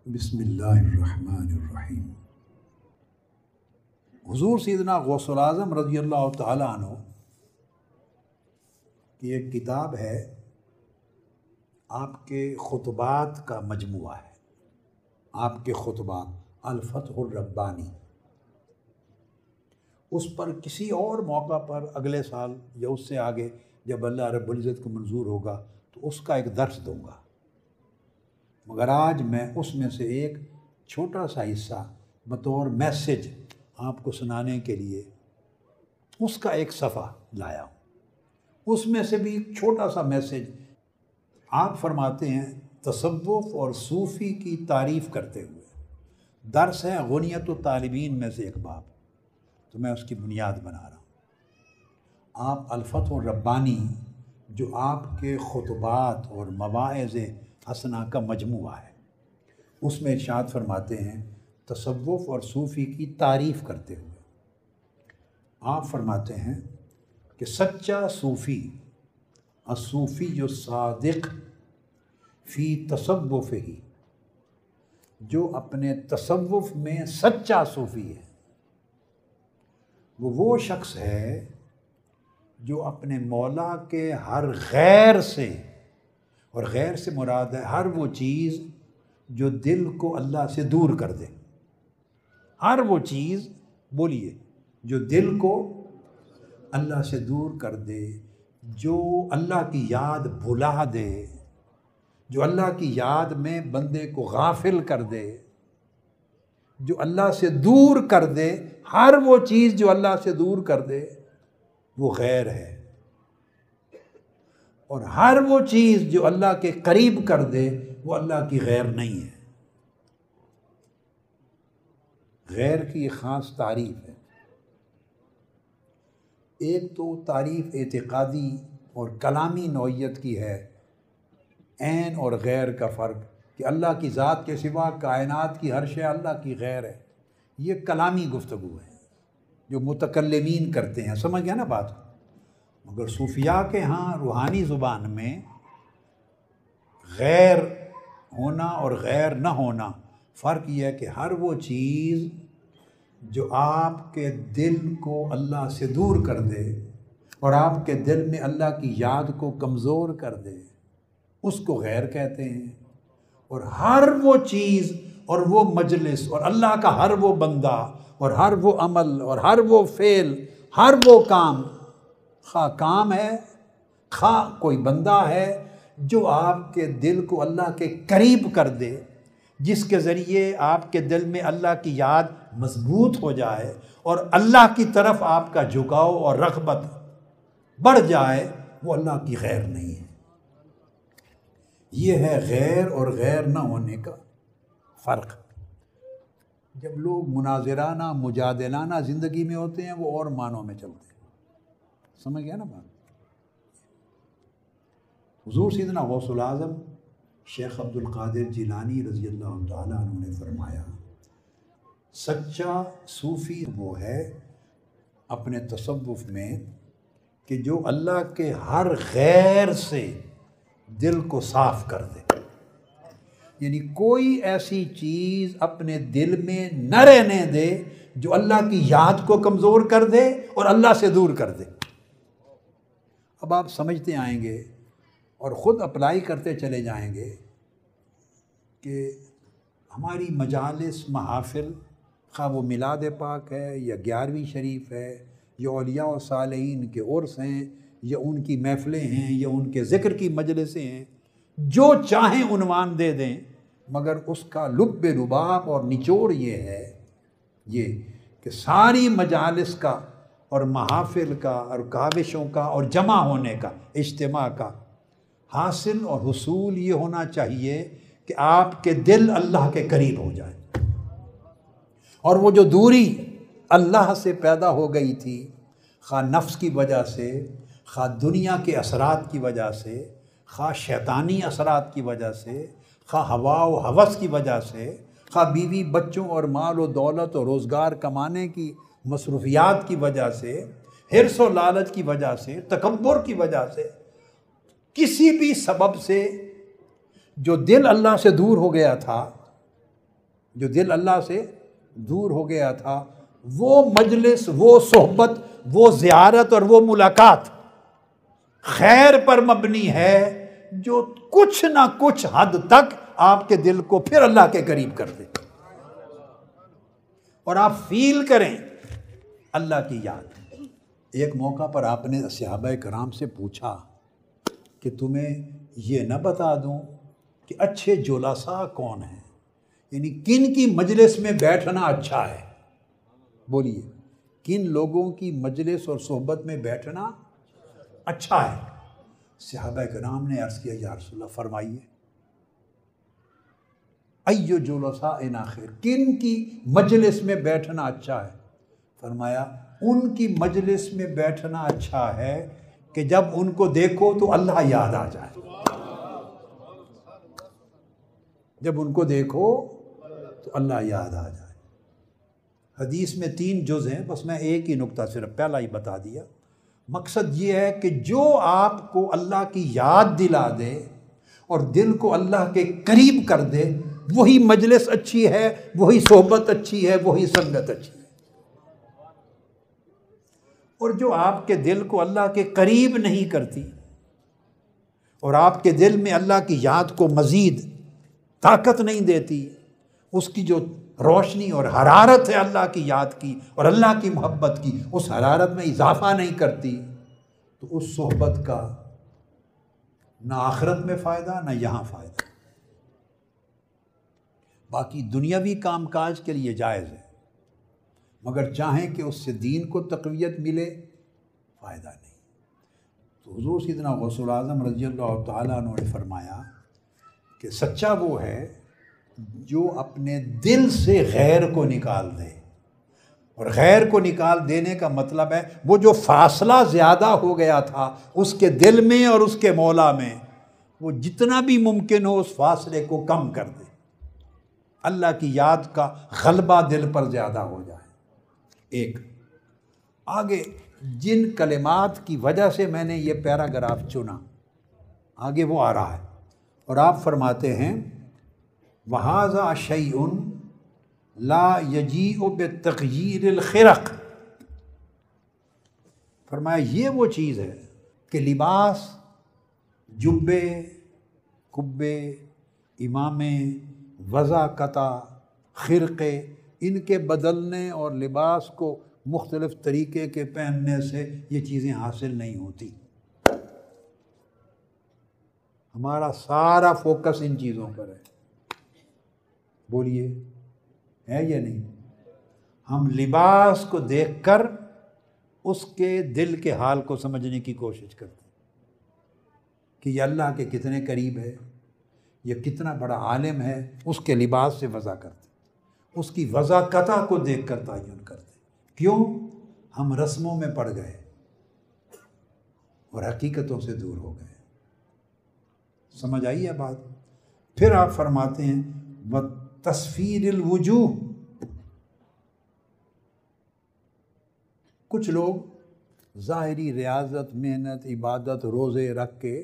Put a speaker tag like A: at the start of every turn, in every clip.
A: बिस्मिल्लाहिर्रहमानिर्रहीम। हुज़ूर सैयदना गौसुल आज़म रज़ियल्लाहु तआला अन्हु की एक किताब है, आपके खुतबात का मजमुआ है, आपके खुतबात अल-फ़त्हुर रब्बानी। उस पर किसी और मौका पर अगले साल या उससे आगे जब अल्लाह रब्बुल इज़्ज़त को मंजूर होगा तो उसका एक दर्स दूँगा, मगर आज मैं उसमें से एक छोटा सा हिस्सा बतौर मैसेज आपको सुनाने के लिए उसका एक सफ़ा लाया हूँ। उसमें से भी एक छोटा सा मैसेज आप फरमाते हैं, तसव्वुफ़ और सूफ़ी की तारीफ़ करते हुए दर्स है गुनियत तालिबीन में से एक बाब, तो मैं उसकी बुनियाद बना रहा हूँ। आप अल-फ़त्हुर रब्बानी जो आपके खुतबात और मवाइज़ हसना का मजमुआ है, उसमें इरशाद फरमाते हैं तसव्वुफ़ और सूफ़ी की तारीफ़ करते हुए आप फरमाते हैं कि सच्चा सूफ़ी असूफ़ी जो सादिक़ फ़ी तसव्वुफ़ ही, जो अपने तसव्वुफ़ में सच्चा सूफ़ी है, वो शख्स है जो अपने मौला के हर गैर से, और गैर से मुराद है हर वो चीज़ जो दिल को अल्लाह से दूर कर दे। हर वो चीज़, बोलिए, जो दिल को अल्लाह से दूर कर दे, जो अल्लाह की याद भुला दे, जो अल्लाह की याद में बंदे को गाफिल कर दे, जो अल्लाह से दूर कर दे, हर वो चीज़ जो अल्लाह से दूर कर दे वो गैर है, और हर वो चीज़ जो अल्लाह के करीब कर दे वो अल्लाह की गैर नहीं है। गैर की एक ख़ास तारीफ़ है। एक तो तारीफ़ एतिक़ादी और कलामी नौइयत की है, ऐन और गैर का फ़र्क, कि अल्लाह की ज़ात के सिवा कायनात की हर शय अल्लाह की गैर है। ये कलामी गुफ्तगू है जो मुतकल्लिमीन करते हैं, समझ गया ना बात। मगर सूफिया के यहाँ रूहानी ज़ुबान में गैर होना और गैर न होना, फ़र्क यह है कि हर वो चीज़ जो आपके दिल को अल्लाह से दूर कर दे और आपके दिल में अल्लाह की याद को कमज़ोर कर दे, उसको गैर कहते हैं। और हर वो चीज़ और वो मजलिस और अल्लाह का हर वो बंदा और हर वो अमल और हर वो फ़ेल, हर वो काम, खा काम है खा कोई बंदा है, जो आपके दिल को अल्लाह के करीब कर दे, जिसके ज़रिए आपके दिल में अल्लाह की याद मजबूत हो जाए और अल्लाह की तरफ आपका झुकाव और रग़बत बढ़ जाए, वो अल्लाह की गैर नहीं है। ये है गैर और गैर न होने का फ़र्क। जब लोग मुनाज़िराना मुजादिलाना ज़िंदगी में होते हैं वो और मानों में चलते हैं, समझ गया ना बात। हुज़ूर सैयदना गौसुल आज़म शेख अब्दुल क़ादिर जिलानी रज़ियल्लाहु तआला अन्हु ने फरमाया, सच्चा सूफ़ी वो है अपने तसव्वुफ़ में कि जो अल्लाह के हर गैर से दिल को साफ़ कर दे, यानी कोई ऐसी चीज़ अपने दिल में न रहने दे जो अल्लाह की याद को कमज़ोर कर दे और अल्लाह से दूर कर दे। अब आप समझते आएंगे और ख़ुद अप्लाई करते चले जाएंगे कि हमारी मजालिस महाफ़िल, खा वो मिलाद पाक है या 11वीं शरीफ है या औलिया और सालेहीन के उर्स हैं या उनकी महफ़िलें हैं या उनके ज़िक्र की मजलिसें हैं, जो चाहें उन्वान दे दें, मगर उसका लुब्बे रुबाब और निचोड़ ये है ये कि सारी मजालिस का और महाफ़िल का और काविशों का और जमा होने का, इज्तिमा का हासिल और हुसूल ये होना चाहिए कि आपके दिल अल्लाह के करीब हो जाए, और वो जो दूरी अल्लाह से पैदा हो गई थी, खा नफ्स की वजह से, खा दुनिया के असरात की वजह से, खा शैतानी असरात की वजह से, खा हवा व हवस की वजह से, खा बीवी बच्चों और माल व दौलत और रोज़गार कमाने की मसरूफियात की वजह से, हिर्स व लालच की वजह से, तकब्बुर की वजह से, किसी भी सबब से जो दिल अल्लाह से दूर हो गया था, जो दिल अल्लाह से दूर हो गया था, वो मजलिस, वो सोहबत, वो ज़ियारत और वो मुलाकात खैर पर मबनी है, जो कुछ ना कुछ हद तक आपके दिल को फिर अल्लाह के करीब कर दे और आप फील करें अल्लाह की याद। एक मौका पर आपने सहाबा कराम से पूछा कि तुम्हें ये न बता दूं कि अच्छे जुलासा कौन हैं, यानी किन की मजलिस में बैठना अच्छा है। बोलिए, किन लोगों की मजलिस और सोहबत में बैठना अच्छा है। सहाबा कराम ने अर्ज़ किया, या रसूलल्लाह फरमाइए, अय्यो जुलसा इन आखिर, किन की मजलिस में बैठना अच्छा है। फरमाया, उनकी मजलिस में बैठना अच्छा है कि जब उनको देखो तो अल्लाह याद आ जाए। जब उनको देखो तो अल्लाह याद आ जाए। हदीस में 3 जुज़ हैं, बस मैं एक ही नुक्ता सिर्फ पहला ही बता दिया। मकसद ये है कि जो आपको अल्लाह की याद दिला दे और दिल को अल्लाह के करीब कर दे, वही मजलिस अच्छी है, वही सोहबत अच्छी है, वही संगत अच्छी है। और जो आपके दिल को अल्लाह के करीब नहीं करती और आपके दिल में अल्लाह की याद को मज़ीद ताकत नहीं देती, उसकी जो रोशनी और हरारत है अल्लाह की याद की और अल्लाह की मोहब्बत की, उस हरारत में इजाफा नहीं करती, तो उस सोहबत का ना आखिरत में फ़ायदा ना यहाँ फ़ायदा। बाकी दुनियावी कामकाज के लिए जायज़ है, मगर चाहें कि उससे दीन को तक़वियत मिले, फ़ायदा नहीं। तो हुज़ूर सैयदना गौसुल आज़म रज़ियल्लाहु तआला अन्हु ने फरमाया कि सच्चा वो है जो अपने दिल से गैर को निकाल दे। और गैर को निकाल देने का मतलब है वो जो फासला ज़्यादा हो गया था उसके दिल में और उसके मौला में, वो जितना भी मुमकिन हो उस फासले को कम कर दे। अल्लाह की याद का गलबा दिल पर ज़्यादा हो जाए। एक आगे जिन कलिमात की वजह से मैंने ये पैराग्राफ चुना, आगे वो आ रहा है और आप फरमाते हैं, वहाज़ा शैउन ला यजीउ बितग़यीरिल ख़िरक़। फरमाया ये वो चीज़ है कि लिबास, जुब्बे, कुब्बे, इमामे, वज़ाक़ता, ख़िरक़े, इनके बदलने और लिबास को मुख्तलिफ़ तरीक़े के पहनने से ये चीज़ें हासिल नहीं होती। हमारा सारा फोकस इन चीज़ों पर है। बोलिए, है या नहीं? हम लिबास को देखकर उसके दिल के हाल को समझने की कोशिश करते हैं कि ये अल्लाह के कितने करीब है, ये कितना बड़ा आलिम है, उसके लिबास से वज़ा करते, उसकी वज़ाक़ता को देखकर तयन करते। क्यों? हम रस्मों में पड़ गए और हकीकतों से दूर हो गए। समझ आई है बात? फिर आप फरमाते हैं, व तस्फीरिल वजूह। कुछ लोग ज़ाहिरी रियाजत, मेहनत, इबादत, रोज़े रख के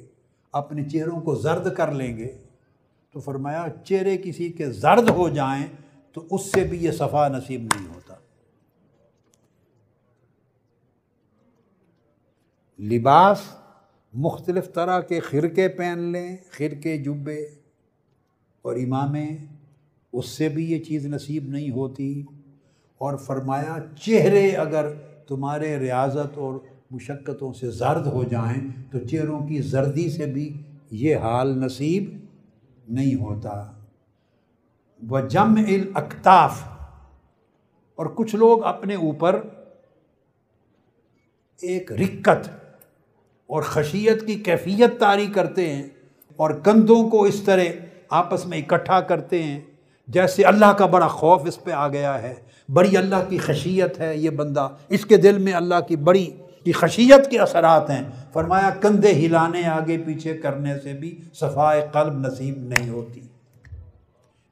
A: अपने चेहरों को जर्द कर लेंगे, तो फरमाया चेहरे किसी के जर्द हो जाएं तो उससे भी ये सफ़ा नसीब नहीं होता। लिबास मुख्तलिफ़ तरह के खिरके पहन लें, खिरके, जुब्बे और इमामे, उससे भी ये चीज़ नसीब नहीं होती। और फरमाया चेहरे अगर तुम्हारे रियाजत और मुशक्क़तों से जर्द हो जाएं तो चेहरों की जर्दी से भी ये हाल नसीब नहीं होता। व जम्इल अक्ताफ़, और कुछ लोग अपने ऊपर एक रिक्कत और खशियत की कैफियत तारी करते हैं और कंधों को इस तरह आपस में इकट्ठा करते हैं जैसे अल्लाह का बड़ा खौफ इस पे आ गया है, बड़ी अल्लाह की खशियत है ये बंदा, इसके दिल में अल्लाह की बड़ी की खशियत के असरात हैं। फरमाया कंधे हिलाने, आगे पीछे करने से भी सफ़ाए क़ल्ब नसीब नहीं होती।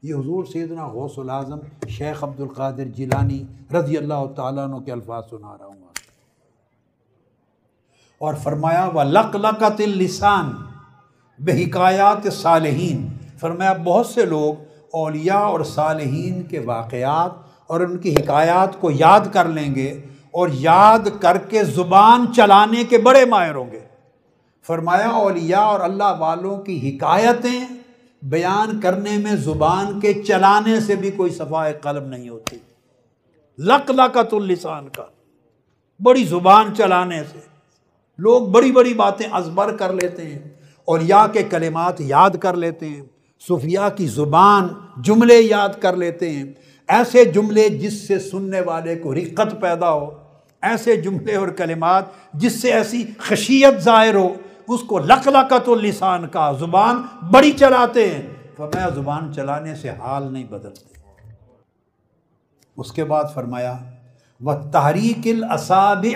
A: ये हुज़ूर सैयदना गौसुल आज़म शेख अब्दुल क़ादिर जिलानी रज़ी अल्लाह तआला अन्हु के अल्फाज सुना रहा हूँ। और फरमाया व लक़लक़तिल लिसान बेहिकायात सालिहीन। फरमाया बहुत से लोग औलिया और सालिहीन के वाक़यात और उनकी हिकायात को याद कर लेंगे और याद करके ज़ुबान चलाने के बड़े माहिर होंगे। फरमाया औलिया और अल्लाह वालों की हिकायतें बयान करने में ज़ुबान के चलाने से भी कोई सफ़ाए क़ल्ब नहीं होती। लक़लक़तुल लिसान का, बड़ी ज़ुबान चलाने से लोग बड़ी बड़ी बातें अज़बर कर लेते हैं, औलिया के कलिमात याद कर लेते हैं, सूफिया की ज़ुबान जुमले याद कर लेते हैं, ऐसे जुमले जिससे सुनने वाले को रिक़्क़त पैदा हो, ऐसे जुमले और कलिमात जिससे ऐसी खशियत ज़ाहिर हो, उसको लक़लक़तुल लिसान का, ज़ुबान बड़ी चलाते हैं। फरमाया ज़ुबान चलाने से हाल नहीं बदलते। उसके बाद फरमाया व तहरीकिल असाबि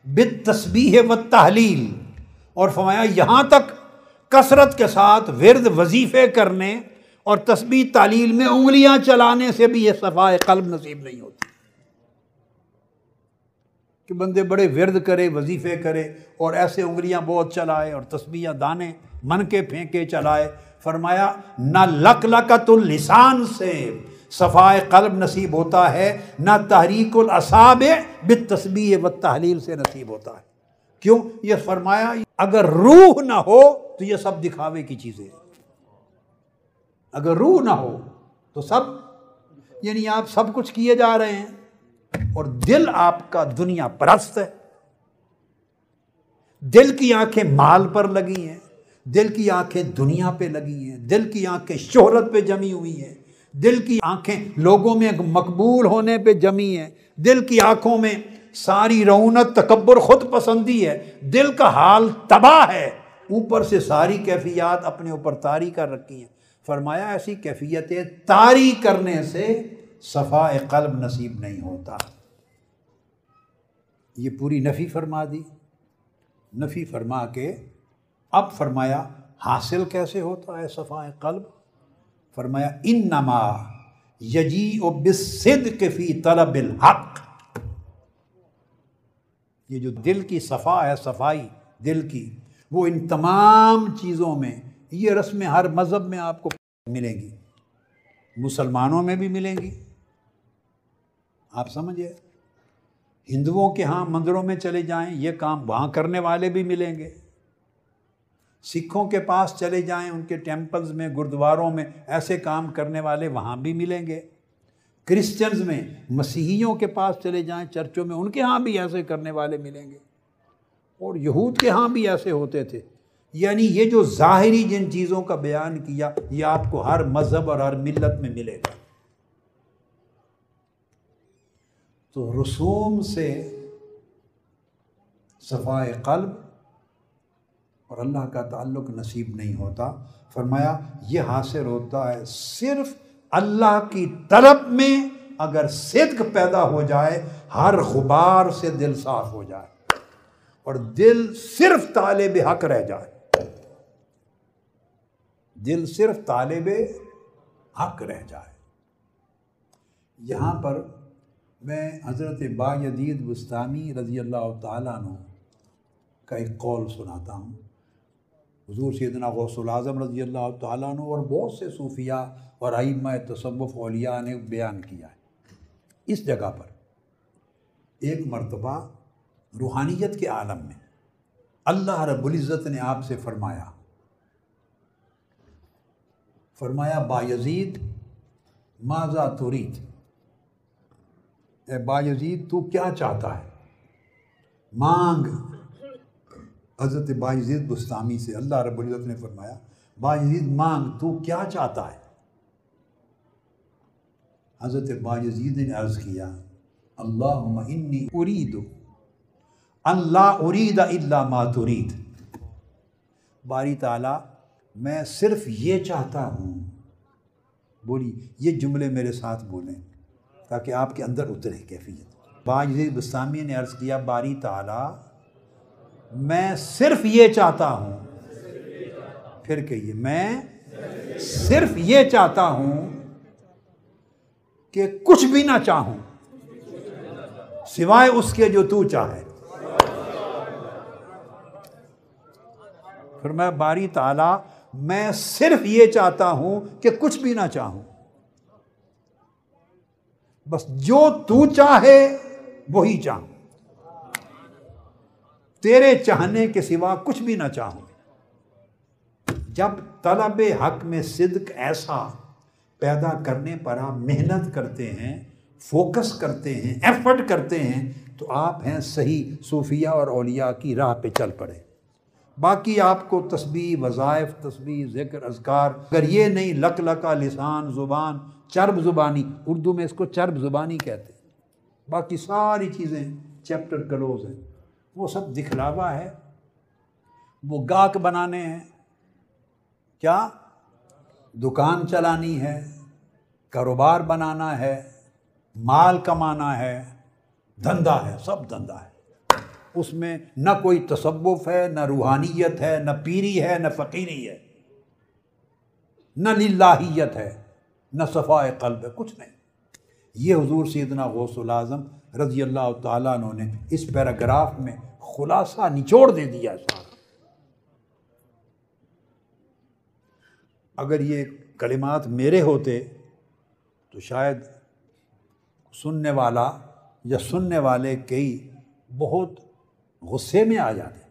A: बित्तस्बीह व तहलील, और फरमाया यहाँ तक कसरत के साथ विर्द वजीफ़े करने और तस्बीह तालील में उंगलियां चलाने से भी ये सफ़ाए क़ल्ब नसीब नहीं होती कि बंदे बड़े विर्द करे, वजीफ़े करे और ऐसे उंगलियां बहुत चलाए और तस्बीह दाने मन के फेंके चलाए। फरमाया न लक़लक़तुल लिसान से सफ़ाए क़ल्ब नसीब होता है, न तहरीकुल असाबे बित्तस्बीह व तहलील से नसीब होता है। क्यों? ये फरमाया अगर रूह ना हो तो ये सब दिखावे की चीज़ें, अगर रूह ना हो तो सब, यानी आप सब कुछ किए जा रहे हैं और दिल आपका दुनिया परस्त है, दिल की आंखें माल पर लगी हैं, दिल की आंखें दुनिया पे लगी हैं, दिल की आंखें शोहरत पे जमी हुई हैं, दिल की आंखें लोगों में मकबूल होने पे जमी हैं, दिल की आंखों में सारी रौनक तकब्बुर खुद पसंदी है, दिल का हाल तबाह है, ऊपर से सारी कैफियत अपने ऊपर तारी कर रखी हैं। फरमाया ऐसी कैफियतें तारी करने से सफ़ाए क़ल्ब नसीब नहीं होता। ये पूरी नफ़ी फरमा दी। नफ़ी फरमा के अब फरमाया हासिल कैसे होता है सफ़ाए क़ल्ब? फरमाया इन्नमा यजीउ बिस्सिद्क़ फ़ी तलबिल हक़। ये जो दिल की सफ़ा है, सफाई दिल की, वो इन तमाम चीज़ों में, ये रस्में हर मज़हब में आपको मिलेंगी, मुसलमानों में भी मिलेंगी, आप समझिए, हिंदुओं के यहाँ मंदिरों में चले जाएं, ये काम वहाँ करने वाले भी मिलेंगे, सिखों के पास चले जाएं, उनके टेम्पल्स में, गुरुद्वारों में ऐसे काम करने वाले वहाँ भी मिलेंगे, क्रिश्चियंस में, मसीहियों के पास चले जाएं, चर्चों में, उनके यहाँ भी ऐसे करने वाले मिलेंगे, और यहूद के यहाँ भी ऐसे होते थे। यानी ये जो ज़ाहिरी जिन चीज़ों का बयान किया, ये आपको हर मज़हब और हर मिल्लत में मिलेगा। तो रसूम से सफ़ाए क़ल्ब और अल्लाह का ताल्लुक़ नसीब नहीं होता। फरमाया ये हासिल होता है सिर्फ़ अल्लाह की तलब में, अगर सिद्क़ पैदा हो जाए, हर गुबार से दिल साफ़ हो जाए और दिल सिर्फ तालिब हक़ रह जाए, दिल सिर्फ तालिब हक़ रह जाए। यहाँ पर मैं हज़रत बायज़ीद बुस्तामी रज़ी अल्लाह तआला अन्हु का एक कौल सुनाता हूँ। हुज़ूर सैयदना गौसुल आज़म रज़ी अल्लाह तआला अन्हु और बहुत से सूफिया और अइम्मा तसव्वुफ़ औलिया ने बयान किया है। इस जगह पर एक मरतबा रूहानियत के आलम में अल्लाह रब्बुल इज़्ज़त ने आपसे फरमाया बायज़ीद माज़ा तुरीद, ए बायज़ीद तू क्या चाहता है, मांग। हज़रत बायज़ीद बुस्तामी से अल्लाह रब्बुल इज़्ज़त ने फरमाया बायज़ीद मांग, तू क्या चाहता है। हज़रत बायज़ीद ने अर्ज़ किया अल्लाहुम्मा इन्नी उरीदु अल्ला उरीदा इल्ला मा तुरीद। बारी ताला मैं सिर्फ ये चाहता हूँ, बोली ये जुमले मेरे साथ बोलें ताकि आपके अंदर उतरे कैफियत। बायज़ीद बुस्तामी ने अर्ज़ किया बारी ताला मैं सिर्फ ये चाहता हूँ, फिर कहिए मैं सिर्फ ये चाहता हूँ कि कुछ भी ना चाहूँ सिवाय उसके जो तू चाहे। फिर मैं बारी ताला मैं सिर्फ ये चाहता हूँ कि कुछ भी ना चाहूँ बस जो तू चाहे वही चाह, तेरे चाहने के सिवा कुछ भी ना चाहूं। जब तलब हक में सिद्क ऐसा पैदा करने पर आप मेहनत करते हैं, फोकस करते हैं, एफर्ट करते हैं, तो आप हैं सही सूफिया और औलिया की राह पे चल पड़े। बाकी आपको तस्बीह, वज़ाइफ, तस्बीह, ज़िक्र, अज़कार, अगर ये नहीं लक-लका लिसान, ज़ुबान, चर्ब ज़ुबानी, उर्दू में इसको चर्ब ज़ुबानी कहते हैं, बाकी सारी चीज़ें चैप्टर क्लोज हैं, वो सब दिखलावा है, वो गाहक बनाने हैं, क्या दुकान चलानी है, कारोबार बनाना है, माल कमाना है, धंधा है, सब धंधा है। उसमें न कोई तसव्वुफ है, न रूहानियत है, न पीरी है, न फ़कीरी है, न लिल्लाहियत है, न सफ़ाए क़ल्ब है, कुछ नहीं। ये हुज़ूर सैयदना गौसुल आज़म रज़ी अल्लाह ताला अन्हु ने इस पैराग्राफ में खुलासा निचोड़ दे दिया सारा। अगर ये कलिमात मेरे होते तो शायद सुनने वाला या सुनने वाले कई बहुत गुस्से में आ जाते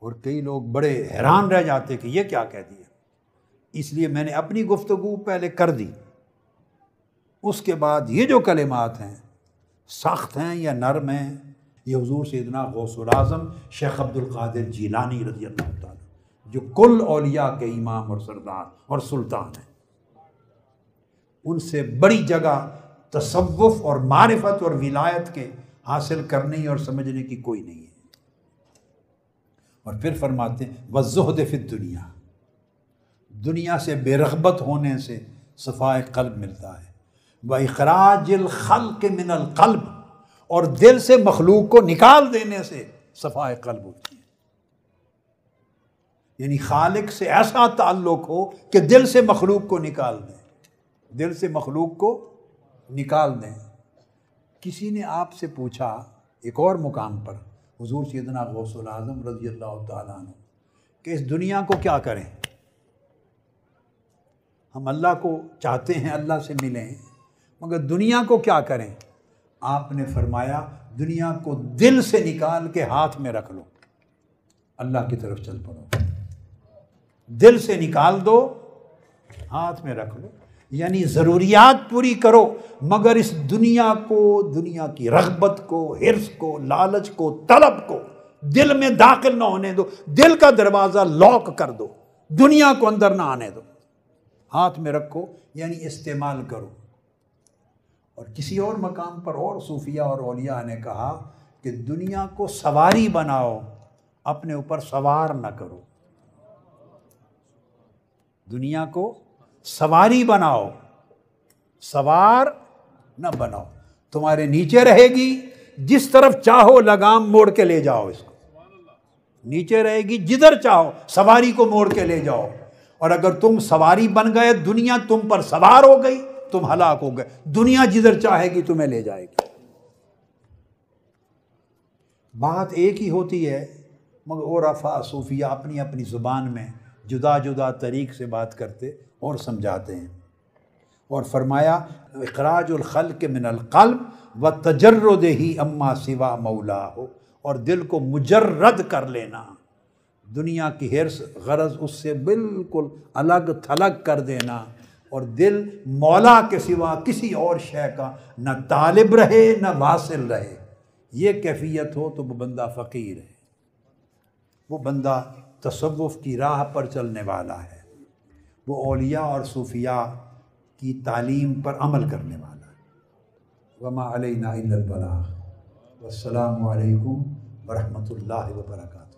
A: और कई लोग बड़े हैरान रह जाते कि ये क्या कह दिया। इसलिए मैंने अपनी गुफ्तगू पहले कर दी, उसके बाद ये जो कलिमात हैं सख्त हैं या नरम हैं, ये हुज़ूर सैयदना गौसुल आज़म शेख अब्दुल क़ादिर जीलानी रज़ी अल्लाह ताला, जो कुल औलिया के इमाम और सरदार और सुल्तान हैं, उनसे बड़ी जगह तसव्वुफ और मारिफत और विलायत के हासिल करने और समझने की कोई नहीं है। और फिर फरमाते हैं वज़्ज़ुहद फ़िद दुनिया, दुनिया से बेरग़बत होने से सफ़ाए क़ल्ब मिलता है, व इख़राजिल ख़ल्क़ मिनल क़ल्ब, और दिल से मखलूक को निकाल देने से सफ़ाए क़ल्ब होती है। यानी खालिक से ऐसा ताल्लुक़ हो कि दिल से मखलूक को निकाल दें, दिल से मखलूक को निकाल दें। किसी ने आपसे पूछा एक और मुकाम पर हुज़ूर सैयदना गौसुल आज़म रज़ी अल्लाह ताला अन्हु कि इस दुनिया को क्या करें, हम अल्लाह को चाहते हैं, अल्लाह से मिलें, मगर दुनिया को क्या करें। आपने फरमाया दुनिया को दिल से निकाल के हाथ में रख लो, अल्लाह की तरफ चल पड़ो। दिल से निकाल दो, हाथ में रख लो, यानी ज़रूरियात पूरी करो, मगर इस दुनिया को, दुनिया की रग़बत को, हिर्स को, लालच को, तलब को दिल में दाखिल ना होने दो। दिल का दरवाज़ा लॉक कर दो, दुनिया को अंदर ना आने दो, हाथ में रखो, यानी इस्तेमाल करो। और किसी और मकाम पर और सूफिया और औलिया ने कहा कि दुनिया को सवारी बनाओ, अपने ऊपर सवार ना करो। दुनिया को सवारी बनाओ, सवार न बनाओ। तुम्हारे नीचे रहेगी, जिस तरफ चाहो लगाम मोड़ के ले जाओ, इसको नीचे रहेगी, जिधर चाहो सवारी को मोड़ के ले जाओ। और अगर तुम सवारी बन गए, दुनिया तुम पर सवार हो गई, तुम हलाक हो गए। दुनिया जिधर चाहेगी तुम्हें ले जाएगी। बात एक ही होती है, मगर उरफा सूफिया अपनी अपनी ज़ुबान में जुदा जुदा तरीक़ से बात करते और समझाते हैं। और फरमाया इख़राजुल ख़ल्क़ मिनल क़ल्ब व तजर्रुदिही अम्मा सिवा मौला हो, और दिल को मुजर्रद कर लेना, दुनिया की हिर्स गरज उससे बिल्कुल अलग थलग कर देना, और दिल मौला के सिवा किसी और शय का न तालिब रहे न वासिल रहे। ये कैफियत हो तो वो बंदा फ़कीर है, वो बंदा तसव्वुफ़ की राह पर चलने वाला है, वो औलिया और सूफिया की तालीम पर अमल करने वाला है। वमा अलैना इल्लल बलाग। वस्सलामु अलैकुम व रहमतुल्लाहि व बरकातुहू।